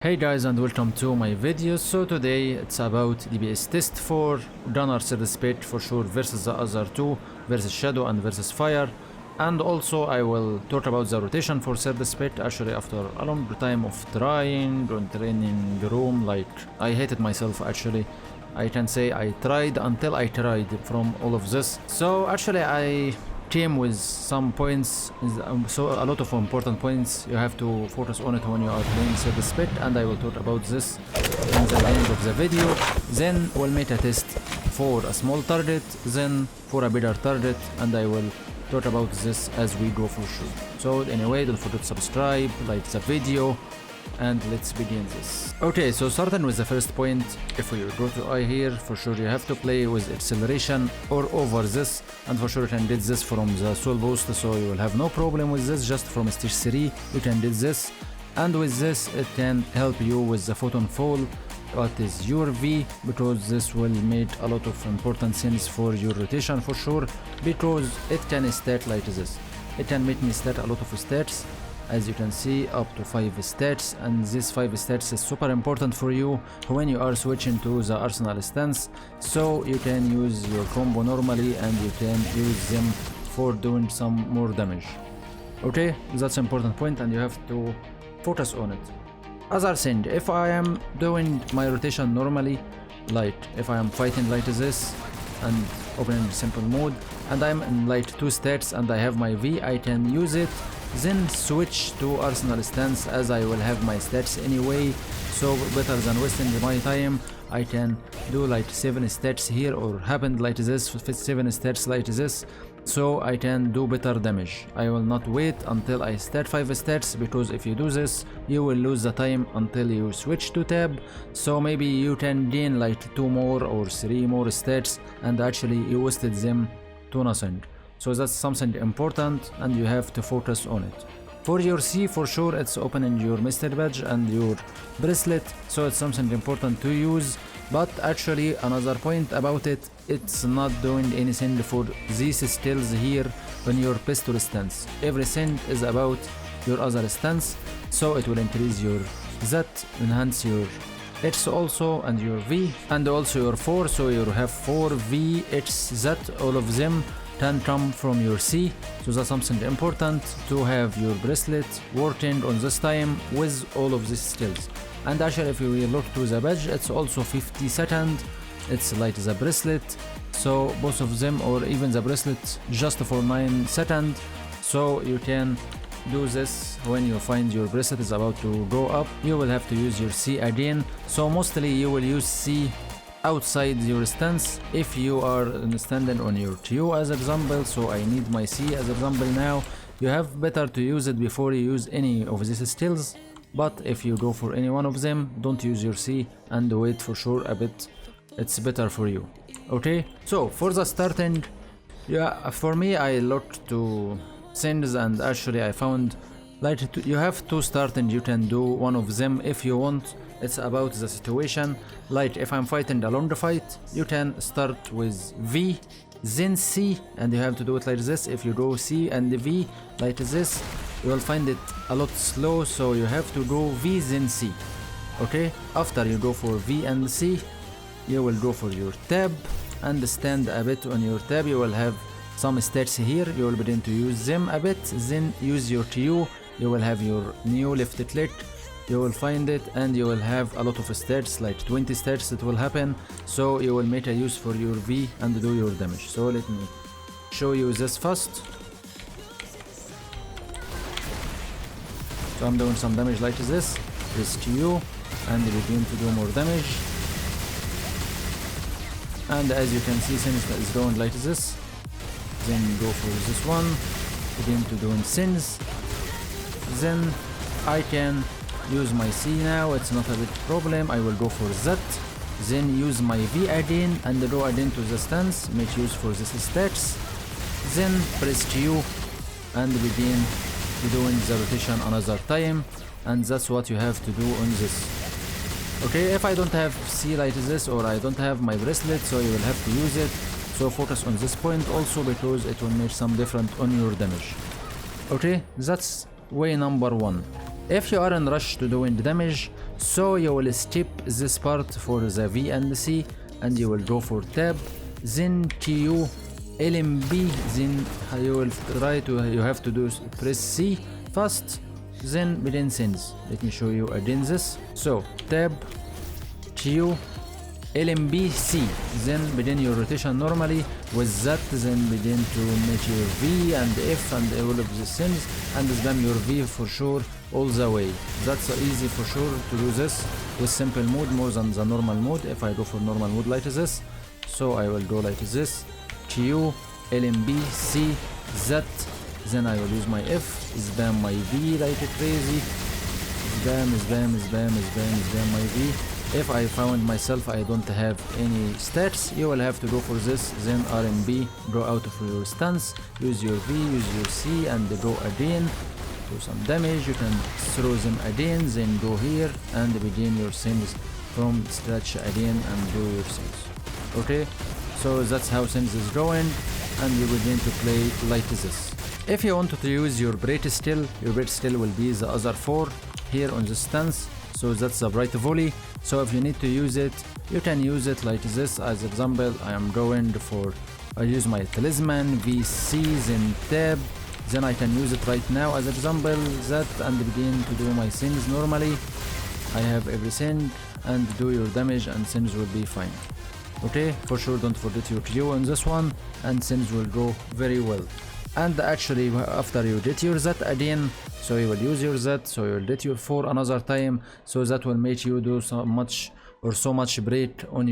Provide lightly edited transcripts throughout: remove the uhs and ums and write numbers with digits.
Hey guys, and welcome to my video. So today it's about DPS test for Gunner Spec for sure versus the other two, versus Shadow and versus Fire. And also I will talk about the rotation for Spec. Actually, after a long time of trying on training room, like I hated myself actually. I can say I tried until I tried from all of this. So actually I came with some points, so a lot of important points you have to focus on it when you are playing Spec, and I will talk about this in the end of the video. Then we'll make a test for a small target, then for a bigger target, and I will talk about this as we go for sure. So anyway, don't forget to subscribe, like the video, and let's begin this. Okay, so starting with the first point, if we go to I here, for sure you have to play with acceleration or over this, and for sure you can get this from the soul boost, so you will have no problem with this. Just from stage 3 you can get this, and with this it can help you with the photon fall, what is your V, because this will make a lot of important things for your rotation for sure, because it can stat like this. It can make me stat a lot of stats, as you can see, up to 5 stats, and this 5 stats is super important for you when you are switching to the arsenal stance, so you can use your combo normally and you can use them for doing some more damage. Okay, that's an important point and you have to focus on it. Other thing, if I am doing my rotation normally, like if I am fighting like this and opening simple mode and I'm in like 2 stats and I have my V, I can use it, then switch to arsenal stance as I will have my stats anyway, so better than wasting my time. I can do like 7 stats here or happened like this, 7 stats like this, so I can do better damage. I will not wait until I stat 5 stats, because if you do this you will lose the time until you switch to tab, so maybe you can gain like 2 more or 3 more stats and actually you wasted them to nothing. So that's something important and you have to focus on it. For your C, for sure it's opening your Mr. Badge and your bracelet, so it's something important to use. But actually another point about it, it's not doing anything for these skills here on your pistol stance. Everything is about your other stance, so it will increase your Z, enhance your H also, and your V, and also your 4, so you have 4 V, H, Z, all of them can come from your C, so that's something important to have your bracelet working on this time with all of these skills. And actually if you look to the badge, it's also 50 seconds, it's like the bracelet, so both of them, or even the bracelet just for 9 seconds, so you can do this when you find your bracelet is about to go up. You will have to use your C again, so mostly you will use C outside your stance if you are standing on your Q as example, so I need my C as example now. You have better to use it before you use any of these skills, but if you go for any one of them, don't use your C and wait for sure a bit, it's better for you. Okay, so for the starting, yeah, for me I looked to things and actually I found like you have 2 starting, you can do one of them if you want. It's about the situation, like if I'm fighting a long fight, you can start with V, then C, and you have to do it like this. If you go C and V like this, you will find it a lot slow, so you have to go V then C. Okay, after you go for V and C, you will go for your tab and stand a bit on your tab. You will have some stats here, you will begin to use them a bit, then use your Q, you will have your new left click, you will find it, and you will have a lot of stats, like 20 stats that will happen, so you will make a use for your V and do your damage. So let me show you this first. So I'm doing some damage like this, press Q and begin to do more damage, and as you can see things is going like this, then go for this one, begin to doing sins, then I can use my C now, it's not a big problem. I will go for Z, then use my V again and go again to the stance, make use for this stats, then press Q and begin doing the rotation another time, and that's what you have to do on this. Okay, if I don't have C like this or I don't have my bracelet, so you will have to use it, so focus on this point also because it will make some different on your damage. Okay, that's way number 1. If you are in rush to doing damage, So you will skip this part for the V and C, and you will go for tab, then TU, LMB, then you will try to, you have to do press C fast, then begin sends. Let me show you again this. So tab, TU, LMBC, then begin your rotation normally. With that, then begin to make your V and F and all of the things, and spam your V for sure all the way. That's easy for sure to do this with simple mode more than the normal mode. If I go for normal mode like this, so I will go like this, TU, LMBC, Z, then I will use my F, spam my V like crazy, spam my V. If I found myself I don't have any stats, you will have to go for this, then RMB, go out of your stance, use your V, use your C, and go again, do some damage. You can throw them again, then go here and begin your things from scratch again and do your things. Okay, so that's how things is going, and you begin to play like this. If you want to use your Brate still, your Brate still will be the other 4 here on the stance. So that's the right volley. So if you need to use it, you can use it like this. As example, I am going for, I use my talisman, VC, then tab, then I can use it right now as example that, and begin to do my things normally. I have everything, and do your damage and things will be fine. Okay, for sure don't forget your Q on this one, and things will go very well. And actually after you did your Z again, so you will use your Z, so you will did your 4 another time, so that will make you do so much Brate on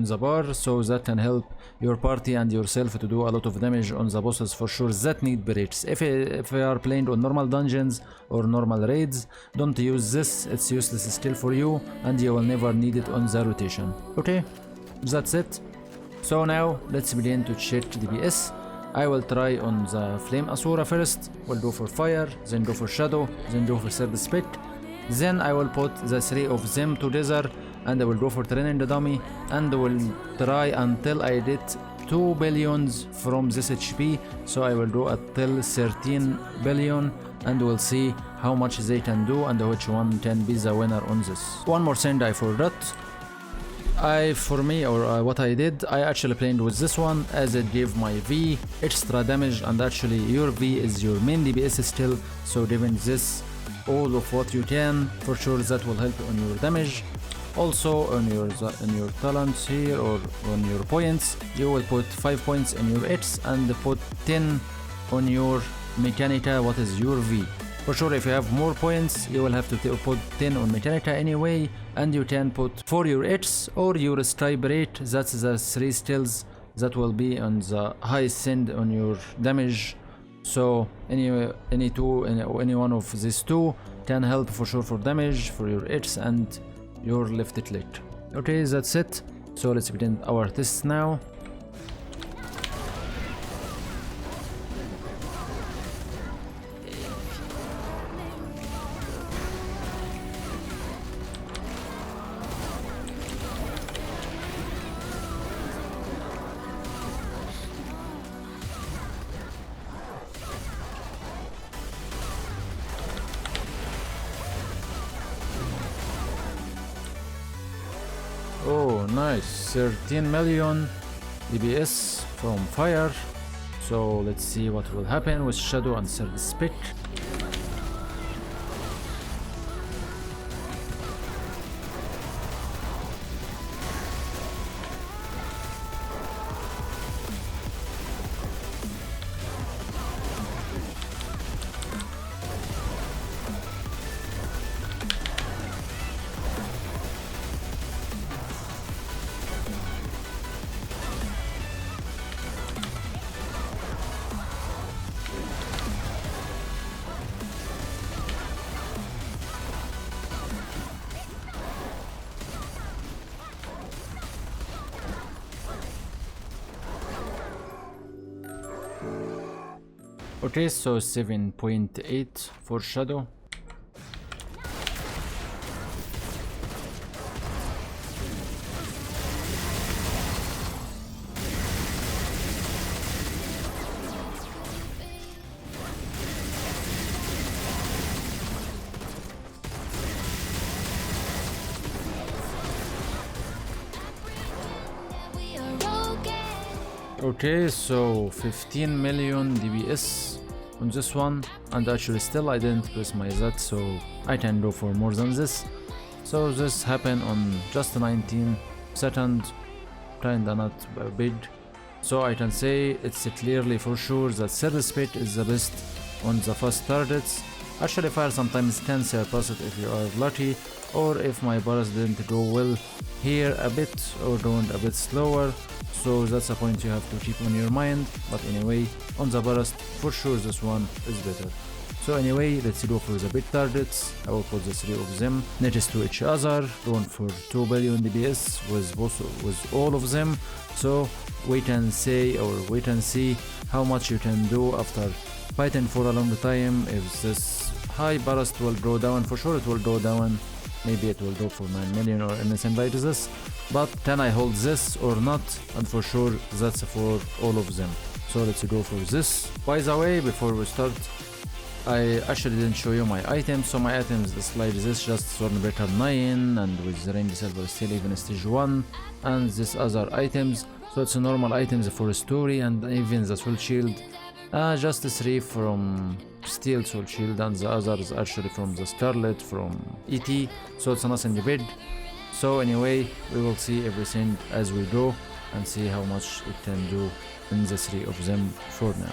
the bar, so that can help your party and yourself to do a lot of damage on the bosses for sure that need Brates. If you are playing on normal dungeons or normal raids, don't use this, it's useless skill for you and you will never need it on the rotation. Okay, that's it. So now let's begin to check DPS. I will try on the Flame Asura first, will go for Fire, then go for Shadow, then go for third Spec. Then I will put the 3 of them together and I will go for Training the Dummy and will try until I did 2 billions from this HP. So I will go until 13 billion and we'll see how much they can do and which one can be the winner on this. One more thing I forgot. What I did, I actually played with this one as it gave my V extra damage, and actually your V is your main DPS still, so giving this all of what you can, for sure that will help on your damage. Also on your talents here or on your points, you will put 5 points in your X and put 10 on your Mechanica, what is your V. For sure if you have more points, you will have to put 10 on Mechanica anyway, and you can put for your X or your Stripe Rate, that's the 3 skills that will be on the highest send on your damage. So any one of these 2 can help for sure for damage, for your X and your left click. Okay, that's it. So let's begin our tests now. Oh nice, 13 million DPS from Fire. So let's see what will happen with Shadow and third Spec. Okay, so 7.8 for Shadow. Okay, so 15 million DPS on this one, and actually still I didn't press my Z, so I can go for more than this. So this happened on just 19 seconds, kinda not big. So I can say it's clearly for sure that third speed is the best on the fast targets. Actually fire sometimes can surpass it if you are lucky, or if my burst didn't go well here a bit or going a bit slower. So that's a point you have to keep on your mind. But anyway, on the burst for sure this one is better. So anyway, let's go for the big targets. I will put the 3 of them next to each other, going for 2 billion DPS with all of them. So we can say, or we can see how much you can do after fighting for a long time. If this high burst will go down, for sure it will go down. Maybe it will go for 9 million or anything like this. But can I hold this or not? And for sure that's for all of them. So let's go for this. By the way, before we start, I actually didn't show you my items. So my items is like this, just Stormbreaker 9 and with the Ring Silver Steel even stage 1 and these other items. So it's normal items for story, and even the Soul Shield. Just 3 from Steel Soul Shield and the others actually from the Scarlet from ET. So it's nothing big. So anyway, we will see everything as we go and see how much it can do in the 3 of them for now.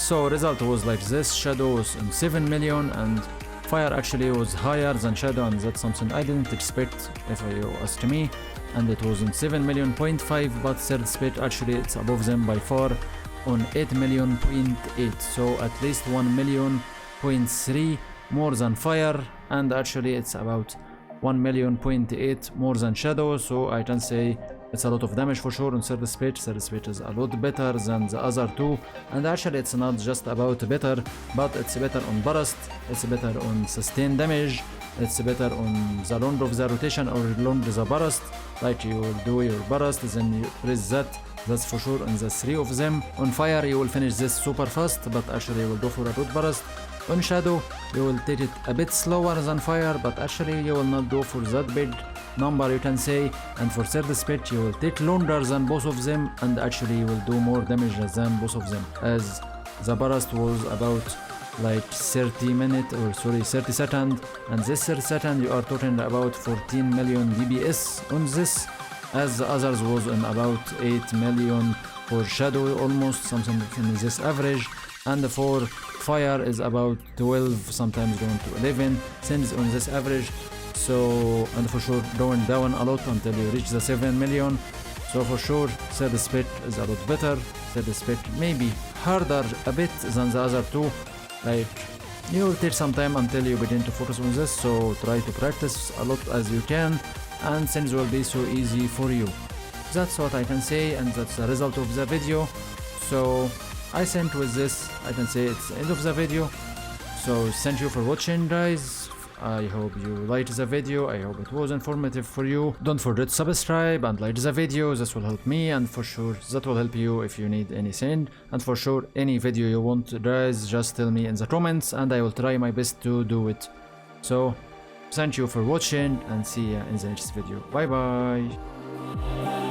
So result was like this. Shadow was in 7 million and fire actually was higher than Shadow, and that's something I didn't expect if you ask me. And it was in 7 million point 5, but third speed actually it's above them by far on 8 million point 8. So at least 1 million point 3 more than fire, and actually it's about 1 million point 8 more than Shadow. So I can say It's a lot of damage for sure on third speech. Third speech is a lot better than the other two, and actually it's not just about better, but it's better on burst, it's better on sustained damage, it's better on the longer of the rotation or longer the burst. Like you will do your burst, then you press that. That's for sure on the three of them. On fire you will finish this super fast, but actually you will go for a good burst. On shadow you will take it a bit slower than fire, but actually you will not go for that big number, you can say. And for third speed you will take longer than both of them, and actually you will do more damage than both of them, as the burst was about like 30 minutes, or sorry 30 seconds, and this 30 seconds you are talking about 14 million DPS on this, as the others was on about 8 million for shadow, almost something in this average, and for fire is about 12, sometimes going to 11 cents on this average. So, and for sure going down a lot until you reach the 7 million. So for sure third speed is a lot better. Third speed maybe harder a bit than the other two. Like you will take some time until you begin to focus on this, so try to practice a lot as you can, and things will be so easy for you. That's what I can say, and that's the result of the video. So I think with this I can say it's the end of the video. So thank you for watching, guys. I hope you liked the video, I hope it was informative for you. Don't forget to subscribe and like the video, this will help me, and for sure that will help you if you need anything. And for sure any video you want, guys, just tell me in the comments and I will try my best to do it. So thank you for watching, and see you in the next video. Bye bye.